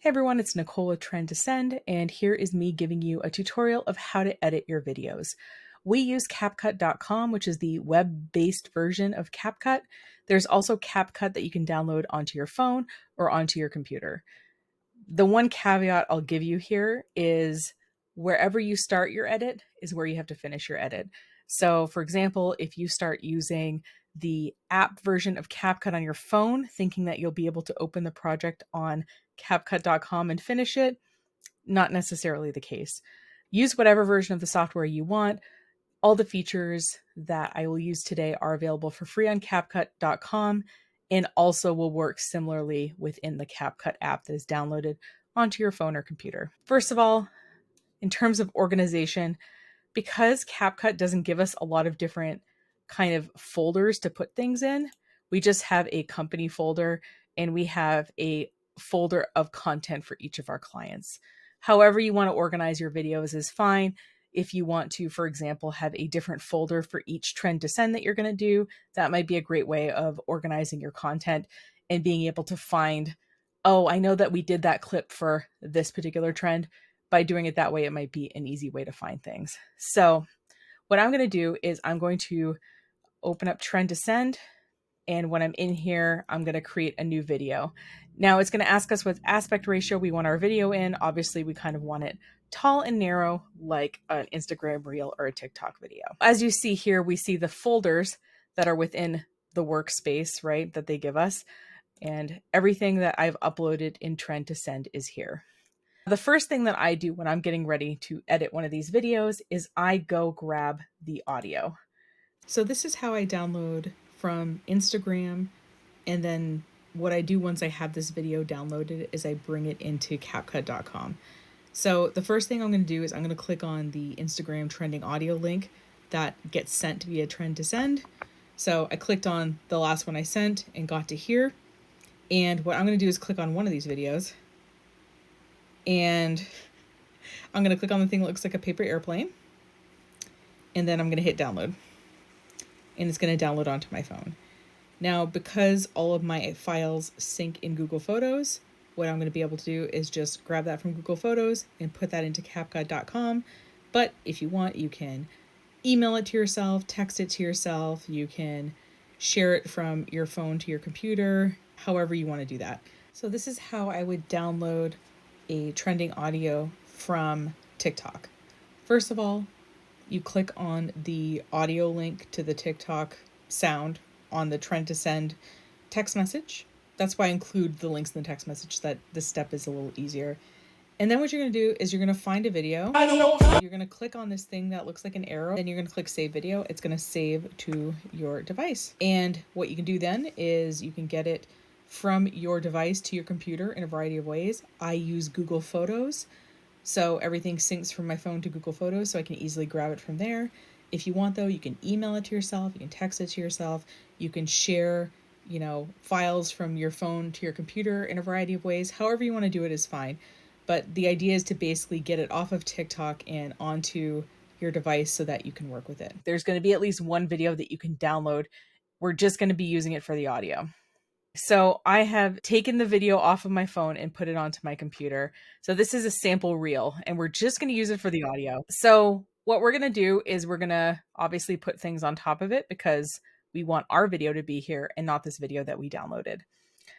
Hey everyone, it's Nicole with Trend to Send, and here is me giving you a tutorial of how to edit your videos. We use Capcut.com, which is the web-based version of Capcut. There's also Capcut that you can download onto your phone or onto your computer. The one caveat I'll give you here is wherever you start your edit is where you have to finish your edit. So for example, if you start using the app version of Capcut on your phone, thinking that you'll be able to open the project on Capcut.com and finish it, not necessarily the case. Use whatever version of the software you want. All the features that I will use today are available for free on Capcut.com and also will work similarly within the Capcut app that is downloaded onto your phone or computer. First of all, in terms of organization, because Capcut doesn't give us a lot of different kind of folders to put things in, we just have a company folder and we have a folder of content for each of our clients. However you want to organize your videos is fine. If you want to, for example, have a different folder for each trend to send that you're going to do, that might be a great way of organizing your content and being able to find, oh, I know that we did that clip for this particular trend. By doing it that way, it might be an easy way to find things. So what I'm going to do is I'm going to open up Trend to Send. And when I'm in here, I'm going to create a new video. Now it's going to ask us what aspect ratio we want our video in. Obviously, we kind of want it tall and narrow like an Instagram reel or a TikTok video. As you see here, we see the folders that are within the workspace, right, that they give us. And everything that I've uploaded in Trend to Send is here. The first thing that I do when I'm getting ready to edit one of these videos is I go grab the audio. So this is how I download from Instagram, and then what I do once I have this video downloaded is I bring it into Capcut.com. So the first thing I'm going to do is I'm going to click on the Instagram trending audio link that gets sent via Trend to Send. So I clicked on the last one I sent and got to here. And what I'm going to do is click on one of these videos. And I'm going to click on the thing that looks like a paper airplane. And then I'm going to hit download. And it's going to download onto my phone. Now, because all of my files sync in Google Photos, what I'm going to be able to do is just grab that from Google Photos and put that into Capcut.com. But if you want, you can email it to yourself, text it to yourself. You can share it from your phone to your computer, however you want to do that. So this is how I would download a trending audio from TikTok. First of all, you click on the audio link to the TikTok sound on the Trend to Send text message. That's why I include the links in the text message so that this step is a little easier. And then what you're going to do is you're going to find a video. You're going to click on this thing that looks like an arrow. Then you're going to click Save Video. It's going to save to your device. And what you can do then is you can get it from your device to your computer in a variety of ways. I use Google Photos. So everything syncs from my phone to Google Photos, so I can easily grab it from there. If you want, though, you can email it to yourself, you can text it to yourself, you can share, files from your phone to your computer in a variety of ways. However you want to do it is fine. But the idea is to basically get it off of TikTok and onto your device so that you can work with it. There's going to be at least one video that you can download. We're just going to be using it for the audio. So I have taken the video off of my phone and put it onto my computer. So this is a sample reel and we're just going to use it for the audio. So what we're going to do is we're going to obviously put things on top of it because we want our video to be here and not this video that we downloaded.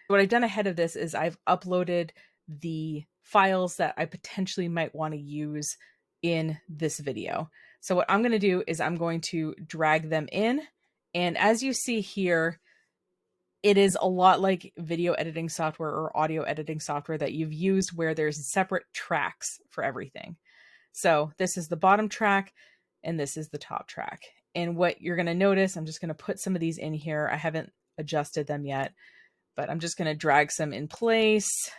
What I've done ahead of this is I've uploaded the files that I potentially might want to use in this video. So what I'm going to do is I'm going to drag them in. And as you see here, it is a lot like video editing software or audio editing software that you've used where there's separate tracks for everything. So this is the bottom track and this is the top track. And what you're going to notice, I'm just going to put some of these in here. I haven't adjusted them yet, but I'm just going to drag some in place.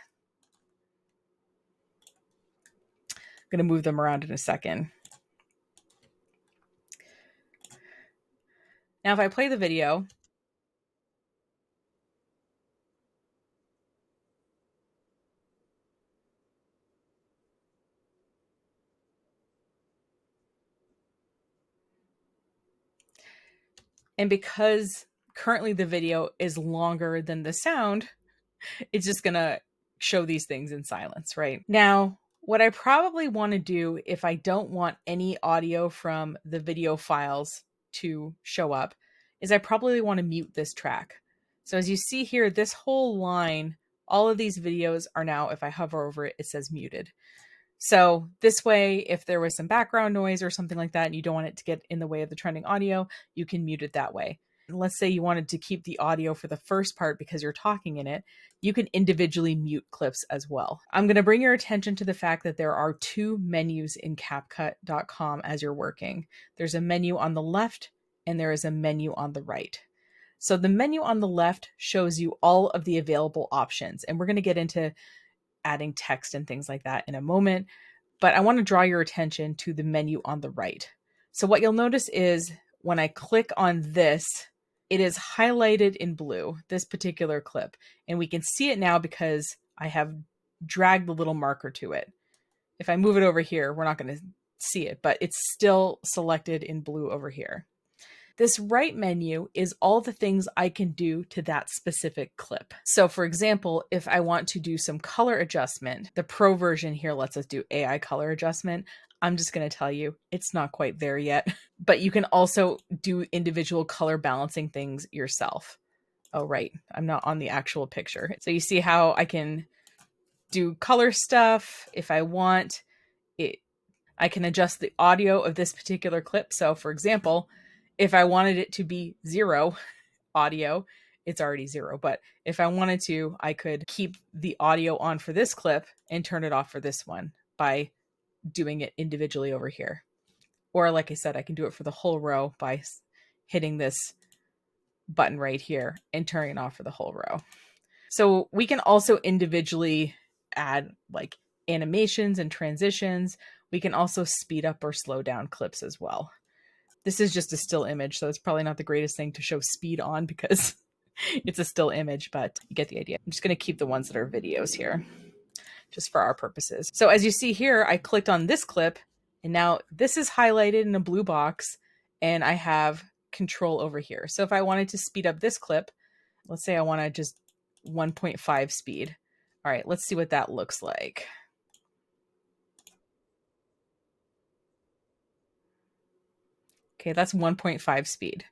I'm going to move them around in a second. Now, if I play the video, and because currently the video is longer than the sound, it's just going to show these things in silence, right? Now, what I probably want to do if I don't want any audio from the video files to show up is I probably want to mute this track. So as you see here, this whole line, all of these videos are now, if I hover over it, it says muted. So this way, if there was some background noise or something like that, and you don't want it to get in the way of the trending audio, you can mute it that way. And let's say you wanted to keep the audio for the first part because you're talking in it, you can individually mute clips as well. I'm going to bring your attention to the fact that there are two menus in Capcut.com as you're working. There's a menu on the left and there is a menu on the right. So the menu on the left shows you all of the available options, and we're going to get into adding text and things like that in a moment, but I want to draw your attention to the menu on the right. So what you'll notice is when I click on this, it is highlighted in blue, this particular clip, and we can see it now because I have dragged the little marker to it. If I move it over here, we're not going to see it, but it's still selected in blue over here. This right menu is all the things I can do to that specific clip. So for example, if I want to do some color adjustment, the pro version here lets us do AI color adjustment. I'm just going to tell you, it's not quite there yet, but you can also do individual color balancing things yourself. Oh, right. I'm not on the actual picture. So you see how I can do color stuff if I want it. I can adjust the audio of this particular clip. So for example, if I wanted it to be 0 audio, it's already 0. But if I wanted to, I could keep the audio on for this clip and turn it off for this one by doing it individually over here. Or like I said, I can do it for the whole row by hitting this button right here and turning it off for the whole row. So we can also individually add like animations and transitions. We can also speed up or slow down clips as well. This is just a still image, so it's probably not the greatest thing to show speed on because it's a still image, but you get the idea. I'm just going to keep the ones that are videos here, just for our purposes. So as you see here, I clicked on this clip, and now this is highlighted in a blue box, and I have control over here. So if I wanted to speed up this clip, let's say I want to just 1.5 speed. All right, let's see what that looks like. Okay, that's 1.5 speed.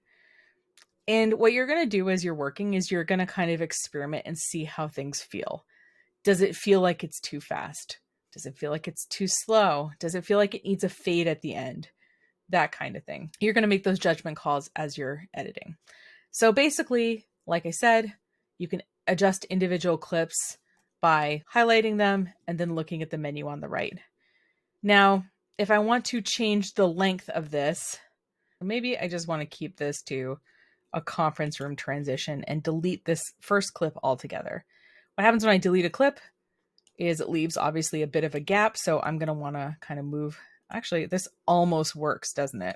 And what you're going to do as you're working is you're going to kind of experiment and see how things feel. Does it feel like it's too fast? Does it feel like it's too slow? Does it feel like it needs a fade at the end? That kind of thing. You're going to make those judgment calls as you're editing. So basically, like I said, you can adjust individual clips by highlighting them and then looking at the menu on the right. Now, if I want to change the length of this, maybe I just want to keep this to a conference room transition and delete this first clip altogether. What happens when I delete a clip is it leaves obviously a bit of a gap. So I'm going to want to kind of move. Actually, this almost works, doesn't it?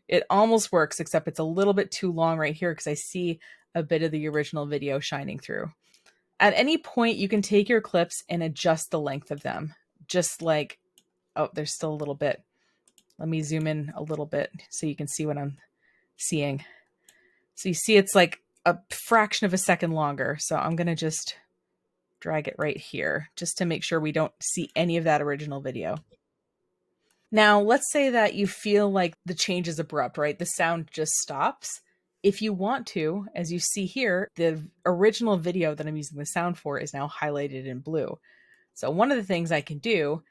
It almost works, except it's a little bit too long right here because I see a bit of the original video shining through. At any point, you can take your clips and adjust the length of them. Just like, oh, there's still a little bit. Let me zoom in a little bit so you can see what I'm seeing. So you see it's like a fraction of a second longer. So I'm going to just drag it right here just to make sure we don't see any of that original video. Now, let's say that you feel like the change is abrupt, right? The sound just stops. If you want to, as you see here, the original video that I'm using the sound for is now highlighted in blue. So one of the things I can do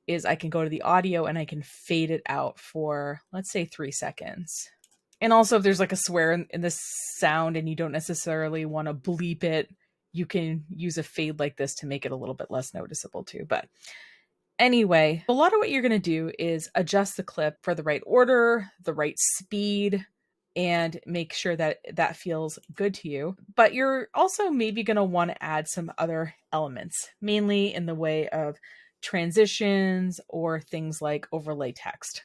is I can go to the audio and I can fade it out for, let's say, 3 seconds. And also if there's like a swear in this sound and you don't necessarily want to bleep it, you can use a fade like this to make it a little bit less noticeable too. But anyway, a lot of what you're going to do is adjust the clip for the right order, the right speed, and make sure that that feels good to you. But you're also maybe going to want to add some other elements, mainly in the way of transitions or things like overlay text.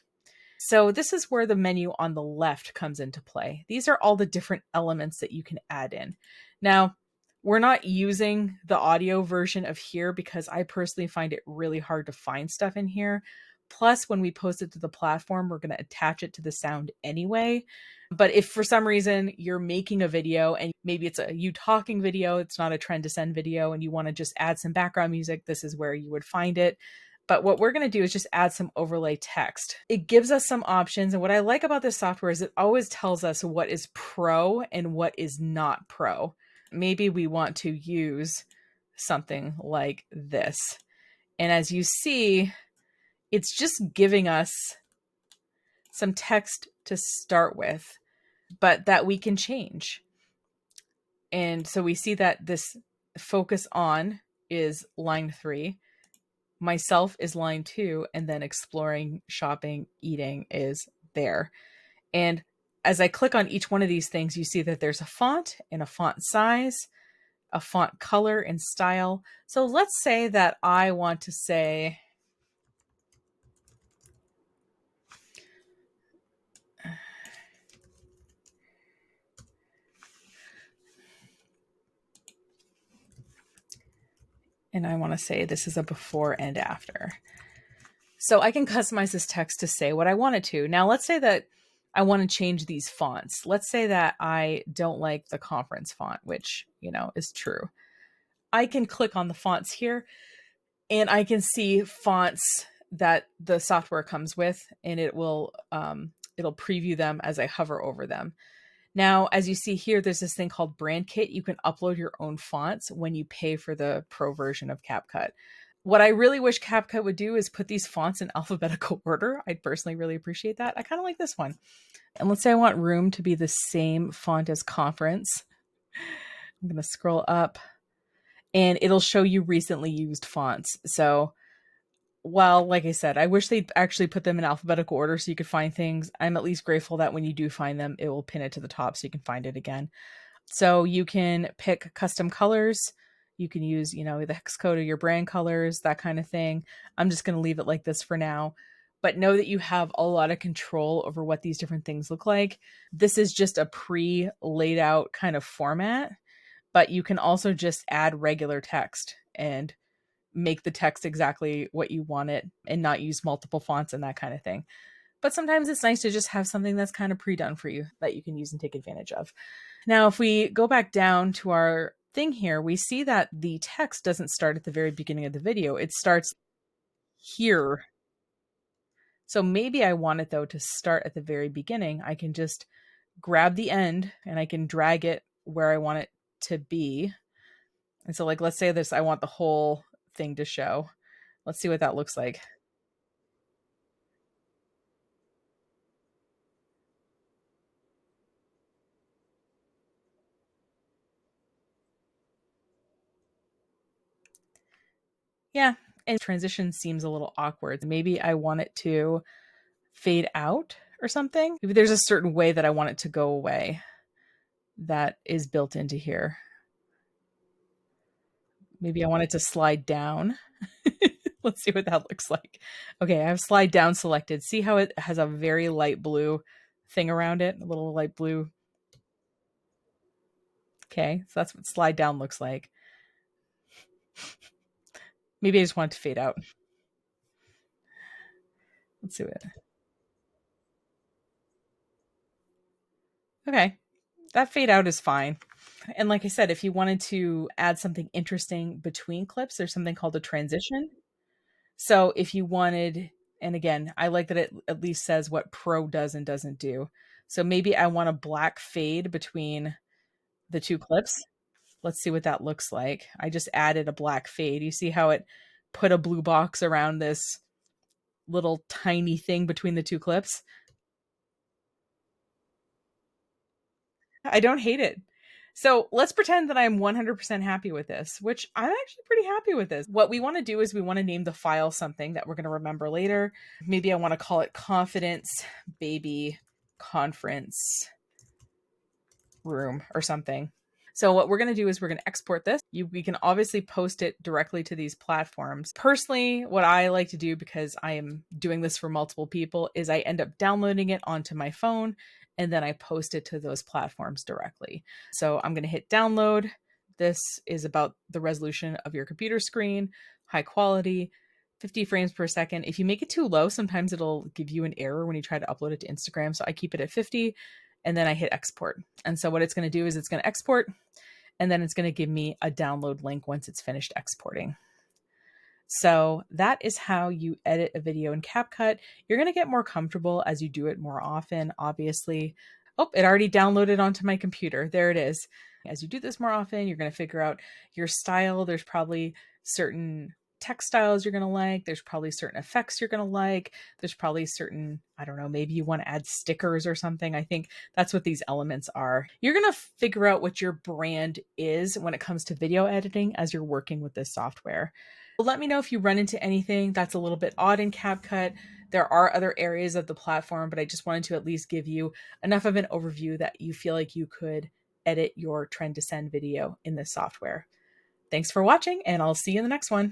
So this is where the menu on the left comes into play. These are all the different elements that you can add in. Now, we're not using the audio version of here because I personally find it really hard to find stuff in here, Plus, when we post it to the platform, we're going to attach it to the sound anyway. But if for some reason you're making a video and maybe it's a you talking video, it's not a trend to send video, and you want to just add some background music, this is where you would find it. But what we're going to do is just add some overlay text. It gives us some options. And what I like about this software is it always tells us what is pro and what is not pro. Maybe we want to use something like this. And as you see, it's just giving us some text to start with, but that we can change. And so we see that this focus on is line 3. Myself is line 2, and then exploring, shopping, eating is there. And as I click on each one of these things, you see that there's a font and a font size, a font color and style. So let's say that I want to say, and I want to say this is a before and after. So I can customize this text to say what I want it to. Now, let's say that I want to change these fonts. Let's say that I don't like the conference font, which, is true. I can click on the fonts here and I can see fonts that the software comes with, and it'll preview them as I hover over them. Now, as you see here, there's this thing called Brand Kit. You can upload your own fonts when you pay for the pro version of Capcut. What I really wish Capcut would do is put these fonts in alphabetical order. I'd personally really appreciate that. I kind of like this one. And let's say I want room to be the same font as conference. I'm going to scroll up and it'll show you recently used fonts. So, well, like I said, I wish they'd actually put them in alphabetical order so you could find things. I'm at least grateful that when you do find them, it will pin it to the top so you can find it again. So you can pick custom colors. You can use, the hex code of your brand colors, that kind of thing. I'm just going to leave it like this for now. But know that you have a lot of control over what these different things look like. This is just a pre-laid out kind of format, but you can also just add regular text and make the text exactly what you want it and not use multiple fonts and that kind of thing. But sometimes it's nice to just have something that's kind of pre-done for you that you can use and take advantage of. Now, if we go back down to our thing here, we see that the text doesn't start at the very beginning of the video. It starts here. So maybe I want it, though, to start at the very beginning. I can just grab the end and I can drag it where I want it to be. And so, let's say I want the whole thing to show. Let's see what that looks like. Yeah, and transition seems a little awkward. Maybe I want it to fade out or something. Maybe there's a certain way that I want it to go away that is built into here. Maybe I want it to slide down. Let's see what that looks like. Okay, I have slide down selected. See how it has a very light blue thing around it? A little light blue. Okay, so that's what slide down looks like. Maybe I just want it to fade out. Let's see what. Okay, that fade out is fine. And like I said, if you wanted to add something interesting between clips, there's something called a transition. So if you wanted, and again, I like that it at least says what Pro does and doesn't do. So maybe I want a black fade between the two clips. Let's see what that looks like. I just added a black fade. You see how it put a blue box around this little tiny thing between the two clips? I don't hate it. So let's pretend that I'm 100% happy with this, which I'm actually pretty happy with this. What we want to do is we want to name the file something that we're going to remember later. Maybe I want to call it Confidence Baby Conference Room or something. So what we're going to do is we're going to export this. We can obviously post it directly to these platforms. Personally, what I like to do, because I am doing this for multiple people, is I end up downloading it onto my phone and then I post it to those platforms directly. So I'm going to hit download. This is about the resolution of your computer screen, high quality, 50 frames per second. If you make it too low, sometimes it'll give you an error when you try to upload it to Instagram. So I keep it at 50 and then I hit export. And so what it's going to do is it's going to export and then it's going to give me a download link once it's finished exporting. So that is how you edit a video in CapCut. You're going to get more comfortable as you do it more often, obviously. Oh, it already downloaded onto my computer. There it is. As you do this more often, you're going to figure out your style. There's probably certain textiles you're going to like. There's probably certain effects you're going to like. There's probably certain, I don't know, maybe you want to add stickers or something. I think that's what these elements are. You're going to figure out what your brand is when it comes to video editing as you're working with this software. Let me know if you run into anything that's a little bit odd in CapCut. There are other areas of the platform, but I just wanted to at least give you enough of an overview that you feel like you could edit your trend descend video in this software. Thanks for watching, and I'll see you in the next one.